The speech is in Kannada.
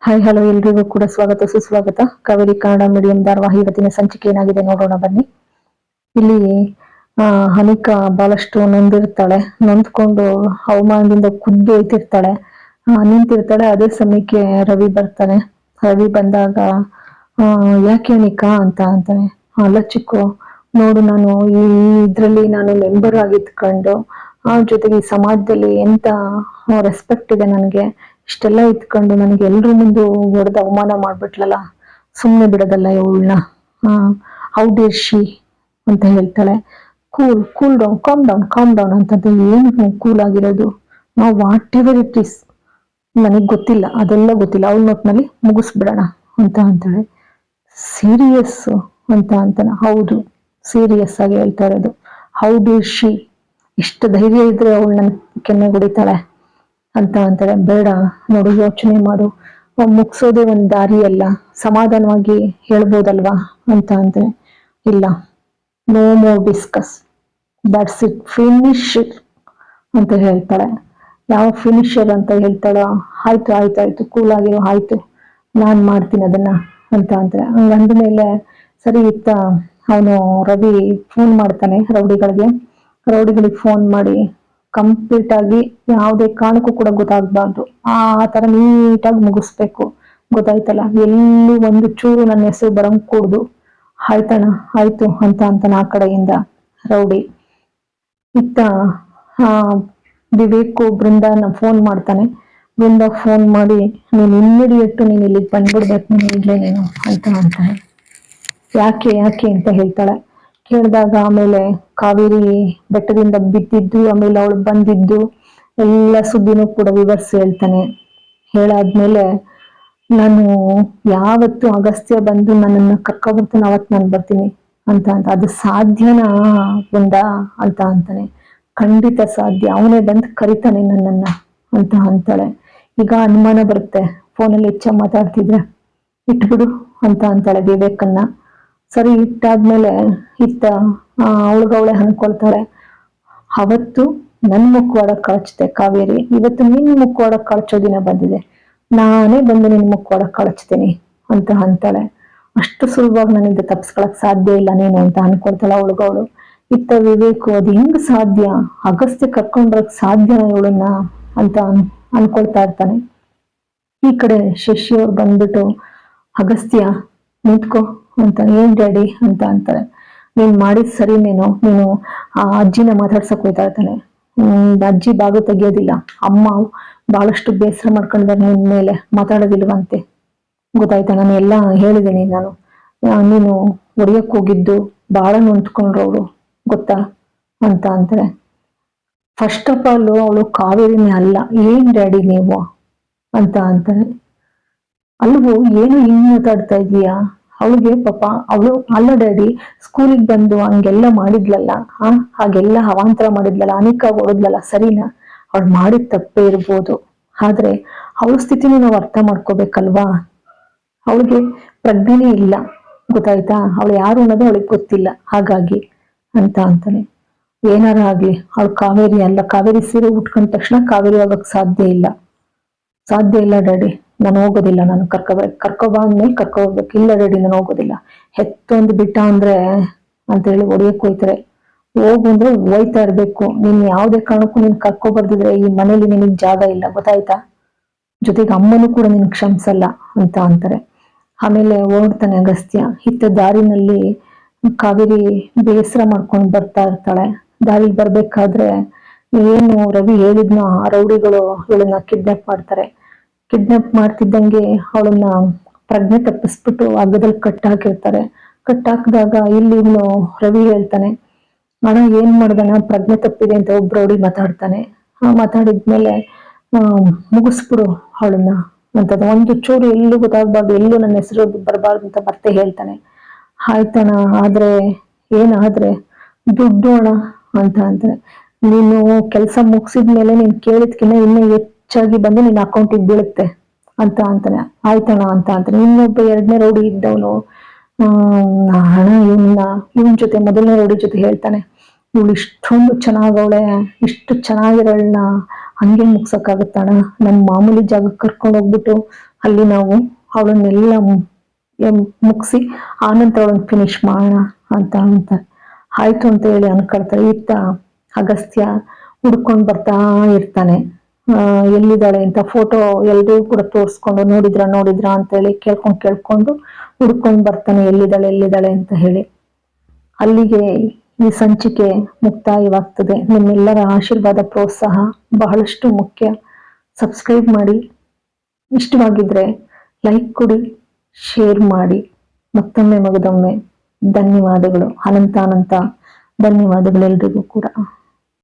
ಹಾಯ್ ಹಲೋ ಎಲ್ರಿಗೂ ಕೂಡ ಸ್ವಾಗತ ಸುಸ್ವಾಗತ. ಕಾವೇರಿ ಕನ್ನಡ ಮೀಡಿಯಂ ಧಾರಾವಾಹಿ ಇವತ್ತಿನ ಸಂಚಿಕೆ ಏನಾಗಿದೆ ನೋಡೋಣ ಬನ್ನಿ. ಇಲ್ಲಿ ಅನಿಕಾ ಬಹಳಷ್ಟು ನೊಂದಿರ್ತಾಳೆ. ನೊಂದ್ಕೊಂಡು ಅವಮಾನದಿಂದ ಕುದ್ದು ಹೋಯ್ತಿರ್ತಾಳೆ, ನಿಂತಿರ್ತಾಳೆ. ಅದೇ ಸಮಯಕ್ಕೆ ರವಿ ಬರ್ತಾನೆ. ರವಿ ಬಂದಾಗ ಯಾಕೆ ಅನಿಕಾ ಅಂತ ಅಂತಾನೆ. ಅಲ್ಲ ಚಿಕ್ಕು, ನೋಡು, ನಾನು ಇದ್ರಲ್ಲಿ ನಾನು ಮೆಂಬರ್ ಆಗಿದ್ಕೊಂಡು ಜೊತೆಗೆ ಈ ಸಮಾಜದಲ್ಲಿ ಎಂತ ರೆಸ್ಪೆಕ್ಟ್ ಇದೆ ನನಗೆ, ಇಷ್ಟೆಲ್ಲ ಇತ್ಕೊಂಡು ನನಗೆ ಎಲ್ರ ಮುಂದೆ ಹೊಡೆದು ಅವಮಾನ ಮಾಡ್ಬಿಟ್ಲಲ್ಲ, ಸುಮ್ಮನೆ ಬಿಡೋದಲ್ಲ ಇವಳನ್ನ. ಹೌ ಡೇರ್ ಶಿ ಅಂತ ಹೇಳ್ತಾಳೆ. Cool cool down, calm down ಅಂತಂದ್ರೆ ಏನು ಕೂಲ್ ಆಗಿರೋದು? ನಾವು ವಾಟ್ ಎವರ್ ಇಟ್ ಈಸ್, ನನಗೆ ಗೊತ್ತಿಲ್ಲ, ಅದೆಲ್ಲ ಗೊತ್ತಿಲ್ಲ, ಅವಳ ನೋಟ್ನಲ್ಲಿ ಮುಗಿಸ್ಬಿಡೋಣ ಅಂತ ಅಂತಾಳೆ. ಸೀರಿಯಸ್ ಅಂತ ಅಂತಾನೆ. ಹೌದು, ಸೀರಿಯಸ್ ಆಗಿ ಹೇಳ್ತಾ ಇರೋದು. ಹೌ ಡೇರ್ ಶಿ, ಇಷ್ಟು ಧೈರ್ಯ ಇದ್ರೆ ಅವಳು ನನ್ನ ಕೆನ್ನೆ ಹೊಡಿತಾಳೆ ಅಂತ ಅಂತಾಳೆ. ಬೇಡ, ನೋಡು, ಯೋಚನೆ ಮಾಡು, ಮುಗ್ಸೋದೇ ಒಂದು ದಾರಿ ಅಲ್ಲ, ಸಮಾಧಾನವಾಗಿ ಹೇಳ್ಬೋದಲ್ವಾ ಅಂತ ಅಂದ್ರೆ. ಇಲ್ಲ, no more discuss, that's it, finish ಅಂತ ಹೇಳ್ತಾಳೆ. ಯಾವ ಫಿನಿಶರ್ ಅಂತ ಹೇಳ್ತಾಳೋ, ಆಯ್ತು ಆಯ್ತು ಆಯ್ತು, ಕೂಲ್ ಆಗಿರೋ, ಆಯ್ತು ನಾನ್ ಮಾಡ್ತೀನಿ ಅದನ್ನ ಅಂತ ಅಂತಾರೆ. ಹಂಗಂದ ಮೇಲೆ ಸರಿ ಇತ್ತ ಅವನು ರವಿ ಫೋನ್ ಮಾಡ್ತಾನೆ ರೌಡಿಗಳಿಗೆ ಫೋನ್ ಮಾಡಿ ಕಂಪ್ಲೀಟ್ ಆಗಿ ಯಾವುದೇ ಕಾರಣಕ್ಕೂ ಕೂಡ ಗೊತ್ತಾಗ್ಬಾರ್ದು, ಆ ತರ ನೀಟಾಗಿ ಮುಗಿಸ್ಬೇಕು, ಗೊತ್ತಾಯ್ತಲ್ಲ, ಎಲ್ಲೂ ಒಂದು ಚೂರು ನನ್ನ ಹೆಸರು ಬರಂಗ್ ಕೂಡ್ದು. ಆಯ್ತಣ್ಣ, ಆಯ್ತು ಅಂತ ಅಂತಾನೆ ಆ ಕಡೆಯಿಂದ ರೌಡಿ. ಇತ್ತ ವಿವೇಕು ಬೃಂದಾನ ಫೋನ್ ಮಾಡ್ತಾನೆ. ಬೃಂದ ಫೋನ್ ಮಾಡಿ, ನೀನು ಇಮ್ಮಿಡಿಯೇಟ್ ನೀನು ಇಲ್ಲಿಗೆ ಬಂದ್ಬಿಡ್ಬೇಕು, ನೀನು ಇಲ್ಲೇ ನೀನು ಅಂತ ಅಂತಾನೆ. ಯಾಕೆ ಯಾಕೆ ಅಂತ ಹೇಳ್ತಾಳೆ. ಕೇಳಿದಾಗ ಆಮೇಲೆ ಕಾವೇರಿ ಬೆಟ್ಟದಿಂದ ಬಿದ್ದಿದ್ದು, ಆಮೇಲೆ ಅವಳು ಬಂದಿದ್ದು ಎಲ್ಲ ಸುದ್ದಿನೂ ಕೂಡ ವಿವರಿಸಿ ಹೇಳ್ತಾನೆ. ಹೇಳಾದ್ಮೇಲೆ, ನಾನು ಯಾವತ್ತು ಅಗಸ್ತ್ಯ ಬಂದು ನನ್ನನ್ನ ಕರ್ಕೊಬರ್ತಾನೆ ಅವತ್ತು ನಾನು ಬರ್ತೀನಿ ಅಂತ ಅದು ಸಾಧ್ಯನಾ ಬಂದ ಅಂತ ಅಂತಾನೆ. ಖಂಡಿತ ಸಾಧ್ಯ, ಅವನೇ ಬಂದು ಕರಿತಾನೆ ನನ್ನನ್ನ ಅಂತ ಅಂತಾಳೆ. ಈಗ ಅನುಮಾನ ಬರುತ್ತೆ, ಫೋನಲ್ಲಿ ಹೆಚ್ಚ ಮಾತಾಡ್ತಿದ್ರೆ ಇಟ್ಬಿಡು ಅಂತ ಅಂತಾಳೆ ವಿವೇಕನ್ನ. ಸರಿ ಇಟ್ಟಾದ್ಮೇಲೆ ಇತ್ತ ಅವಳಗವಳೆ ಅನ್ಕೊಳ್ತಾಳೆ, ಅವತ್ತು ನನ್ ಮುಖವಾಡ ಕಳಚ್ತೆ ಕಾವೇರಿ, ಇವತ್ತು ನಿನ್ ಮುಖವಾಡ ಕಳಚೋ ದಿನ ಬಂದಿದೆ, ನಾನೇ ಬಂದು ನಿನ್ ಮುಖವಾಡ ಕಳಚ್ತೀನಿ ಅಂತ ಅಂತಾಳೆ. ಅಷ್ಟು ಸುಲಭವಾಗಿ ನನಗೆ ತಪ್ಸ್ಕೊಳಕ್ ಸಾಧ್ಯ ಇಲ್ಲ ನೀನು ಅಂತ ಅನ್ಕೊಳ್ತಾಳೆ ಅವಳಗವಳು. ಇತ್ತ ವಿವೇಕು, ಅದು ಹೆಂಗ್ ಸಾಧ್ಯ, ಅಗಸ್ತ್ಯ ಕರ್ಕೊಂಡ್ ಬರಕ್ ಸಾಧ್ಯನ ಇವಳನ್ನ ಅಂತ ಅನ್ಕೊಳ್ತಾ ಇರ್ತಾನೆ. ಈ ಕಡೆ ಶಶಿ ಅವ್ರು ಬಂದ್ಬಿಟ್ಟು, ಅಗಸ್ತ್ಯ ನಿಂತ್ಕೋ ಅಂತ. ಏನ್ ಡ್ಯಾಡಿ ಅಂತ ಅಂತಾರೆ. ನೀನ್ ಮಾಡಿದ್ ಸರಿನೇನೋ, ನೀನು ಆ ಅಜ್ಜಿನ ಮಾತಾಡ್ಸಕ್ ಹೋಯ್ತಾ ಇರ್ತಾನೆ. ಅಜ್ಜಿ ಬಾಗಿಲು ತೆಗಿಯೋದಿಲ್ಲ, ಅಮ್ಮ ಬಹಳಷ್ಟು ಬೇಸರ ಮಾಡ್ಕೊಂಡಿದ್ದಾರೆ ನಿನ್ ಮೇಲೆ, ಮಾತಾಡೋದಿಲ್ವಂತೆ, ಗೊತ್ತಾಯ್ತಾ, ನಾನು ಎಲ್ಲ ಹೇಳಿದ್ದೀನಿ. ನೀನು ಹೊಡಿಯಕ್ ಹೋಗಿದ್ದು ಬಹಳ ನೊಂದ್ಕೊಂಡ್ರು ಅವಳು, ಗೊತ್ತಾ ಅಂತ ಅಂತಾರೆ. ಫಸ್ಟ್ ಆಫ್ ಆಲ್ ಅವಳು ಕಾವೇರಿನೇ ಅಲ್ಲ, ಏನ್ ಡ್ಯಾಡಿ ನೀವು ಅಂತ ಅಂತಾನೆ. ಅಲ್ವೋ, ಏನು ಹಿಂಗ್ ಮಾತಾಡ್ತಾ ಇದೀಯಾ, ಅವಳಿಗೆ ಪಾಪ, ಅವಳು ಅಲ್ಲ ಡ್ಯಾಡಿ, ಸ್ಕೂಲಿಗೆ ಬಂದು ಹಂಗೆಲ್ಲ ಮಾಡಿದ್ಲಲ್ಲ, ಹಾಗೆಲ್ಲ ಅವಾಂತರ ಮಾಡಿದ್ಲಲ್ಲ, ಅನಿಕಾ ಹೊಡೆದ್ಲಲ್ಲ, ಸರಿನಾ, ಅವಳು ಮಾಡಿದ ತಪ್ಪೇ ಇರ್ಬೋದು, ಆದ್ರೆ ಅವಳ ಸ್ಥಿತಿನೂ ನಾವು ಅರ್ಥ ಮಾಡ್ಕೋಬೇಕಲ್ವಾ. ಅವಳಿಗೆ ಪ್ರಜ್ಞೆನೇ ಇಲ್ಲ, ಗೊತ್ತಾಯ್ತಾ, ಅವಳು ಯಾರು ಅನ್ನೋದು ಅವಳಿಗೆ ಗೊತ್ತಿಲ್ಲ, ಹಾಗಾಗಿ ಅಂತ ಅಂತಾನೆ. ಏನಾರ ಆಗ್ಲಿ, ಅವಳು ಕಾವೇರಿ ಅಲ್ಲ, ಕಾವೇರಿ ಸೀರೆ ಉಟ್ಕೊಂಡ ತಕ್ಷಣ ಕಾವೇರಿ ಆಗಕ್ ಸಾಧ್ಯ ಇಲ್ಲ ಡ್ಯಾಡಿ, ನಾನು ಹೋಗೋದಿಲ್ಲ, ನಾನು ಕರ್ಕೊಬಾ ಅಂದ್ಮೇಲೆ ಕರ್ಕೋಬೇಕು, ಇಲ್ಲ ಡ್ಯಾಡಿ ನಾನು ಹೋಗೋದಿಲ್ಲ, ಹೆತ್ತೊಂದು ಬಿಟ್ಟ ಅಂದ್ರೆ ಅಂತ ಹೇಳಿ ಹೊಡಿಯಕ್ ಹೋಯ್ತಾರೆ. ಹೋಗು ಅಂದ್ರೆ ಹೋಯ್ತಾ ಇರ್ಬೇಕು, ನೀನ್ ಯಾವ್ದೇ ಕಾರಣಕ್ಕೂ ನೀನ್ ಕರ್ಕೊಬರ್ದಿದ್ರೆ ಈ ಮನೇಲಿ ನಿನಗ್ ಜಾಗ ಇಲ್ಲ, ಗೊತ್ತಾಯ್ತಾ, ಜೊತೆಗೆ ಅಮ್ಮನೂ ಕೂಡ ನಿನ್ ಕ್ಷಮಿಸಲ್ಲ ಅಂತ ಅಂತಾರೆ. ಆಮೇಲೆ ಓಡ್ತಾನೆ ಅಗಸ್ತ್ಯ. ಇತ್ತ ದಾರಿನಲ್ಲಿ ಕಾವೇರಿ ಬೇಸರ ಮಾಡ್ಕೊಂಡು ಬರ್ತಾ ಇರ್ತಾಳೆ. ದಾರಿ ಬರ್ಬೇಕಾದ್ರೆ ಏನು ರವಿ ಹೇಳಿದ್ನೋ, ಆ ರೌಡಿಗಳು ಇವಳನ್ನ ಕಿಡ್ನಾಪ್ ಮಾಡ್ತಾರೆ. ಕಿಡ್ನಾಪ್ ಮಾಡ್ತಿದ್ದಂಗೆ ಅವಳನ್ನ ಪ್ರಜ್ಞೆ ತಪ್ಪಿಸ್ಬಿಟ್ಟು ಹಗ್ಗದಲ್ಲಿ ಕಟ್ಟಾಕಿರ್ತಾರೆ. ಕಟ್ಟಾಕಿದಾಗ ಇಲ್ಲಿ ಇವನು ರವಿ ಹೇಳ್ತಾನೆ, ಅಣ್ಣ ಏನ್ ಮಾಡ್ದನ, ಪ್ರಜ್ಞೆ ತಪ್ಪಿದೆ ಅಂತ ಒಬ್ಬ ರೌಡಿ ಮಾತಾಡ್ತಾನೆ. ಮಾತಾಡಿದ್ಮೇಲೆ ಮುಗಿಸ್ಬಿಡು ಅವಳನ್ನ ಅಂತದ, ಒಂದು ಚೂರು ಎಲ್ಲೂ ಗೊತ್ತಾಗ್ಬಾರ್ದು, ಎಲ್ಲೂ ನನ್ನ ಹೆಸರು ಬರಬಾರ್ದು ಅಂತ ಮತ್ತೆ ಹೇಳ್ತಾನೆ. ಆಯ್ತಣ್ಣ, ಆದ್ರೆ ಏನಾದ್ರೆ ದುಡ್ಡು ಅಣ್ಣ ಅಂತ ಅಂತಾನೆ. ನೀನು ಕೆಲಸ ಮುಗಿಸಿದ್ಮೇಲೆ ನೀನ್ ಕೇಳಿದ್ಕಿನ್ನ ಇನ್ನೂ ಹೆಚ್ಚಾಗಿ ಬಂದು ನಿನ್ನ ಅಕೌಂಟಿಗೆ ಬೀಳುತ್ತೆ ಅಂತ ಅಂತಾನೆ. ಆಯ್ತಣ್ಣ ಅಂತ ಅಂತಾನೆ. ಇನ್ನೊಬ್ಬ ಎರಡನೇ ರೌಡಿ ಇದ್ದವನು ಹಣ ಇವನ್ ಜೊತೆ, ಮೊದಲನೇ ರೌಡಿ ಜೊತೆ ಹೇಳ್ತಾನೆ, ಇವಳು ಇಷ್ಟೊಂದು ಚೆನ್ನಾಗವಳೆ, ಇಷ್ಟು ಚೆನ್ನಾಗಿರೋಳನ್ನ ಹಂಗೆ ಮುಗ್ಸಕ್ಕಾಗತ್ತಣ, ನಮ್ ಮಾಮೂಲಿ ಜಾಗಕ್ಕೆ ಕರ್ಕೊಂಡು ಹೋಗ್ಬಿಟ್ಟು ಅಲ್ಲಿ ನಾವು ಅವಳನ್ನೆಲ್ಲ ಮುಗಿಸಿ ಆನಂತರ ಅವಳನ್ನ ಫಿನಿಶ್ ಮಾಡೋಣ ಅಂತ ಅಂತಾರೆ. ಆಯ್ತು ಅಂತ ಹೇಳಿ ಅನ್ಕೊಳ್ತಾರೆ. ಇತ್ತ ಅಗಸ್ತ್ಯ ಹುಡ್ಕೊಂಡ್ ಬರ್ತಾ ಇರ್ತಾನೆ. ಎಲ್ಲಿದ್ದಾಳೆ ಅಂತ ಫೋಟೋ ಎಲ್ರಿಗೂ ಕೂಡ ತೋರಿಸ್ಕೊಂಡು ನೋಡಿದ್ರ ಅಂತ ಹೇಳಿ ಕೇಳ್ಕೊಂಡು ಹುಡ್ಕೊಂಡ್ ಬರ್ತಾನೆ, ಎಲ್ಲಿದ್ದಾಳೆ ಅಂತ ಹೇಳಿ. ಅಲ್ಲಿಗೆ ಈ ಸಂಚಿಕೆ ಮುಕ್ತಾಯವಾಗ್ತದೆ. ನಿಮ್ಮೆಲ್ಲರ ಆಶೀರ್ವಾದ ಪ್ರೋತ್ಸಾಹ ಬಹಳಷ್ಟು ಮುಖ್ಯ. ಸಬ್ಸ್ಕ್ರೈಬ್ ಮಾಡಿ, ಇಷ್ಟವಾಗಿದ್ರೆ ಲೈಕ್ ಕೊಡಿ, ಶೇರ್ ಮಾಡಿ. ಮತ್ತೊಮ್ಮೆ ಮಗದೊಮ್ಮೆ ಧನ್ಯವಾದಗಳು, ಅನಂತ ಧನ್ಯವಾದಗಳು ಎಲ್ರಿಗೂ ಕೂಡ.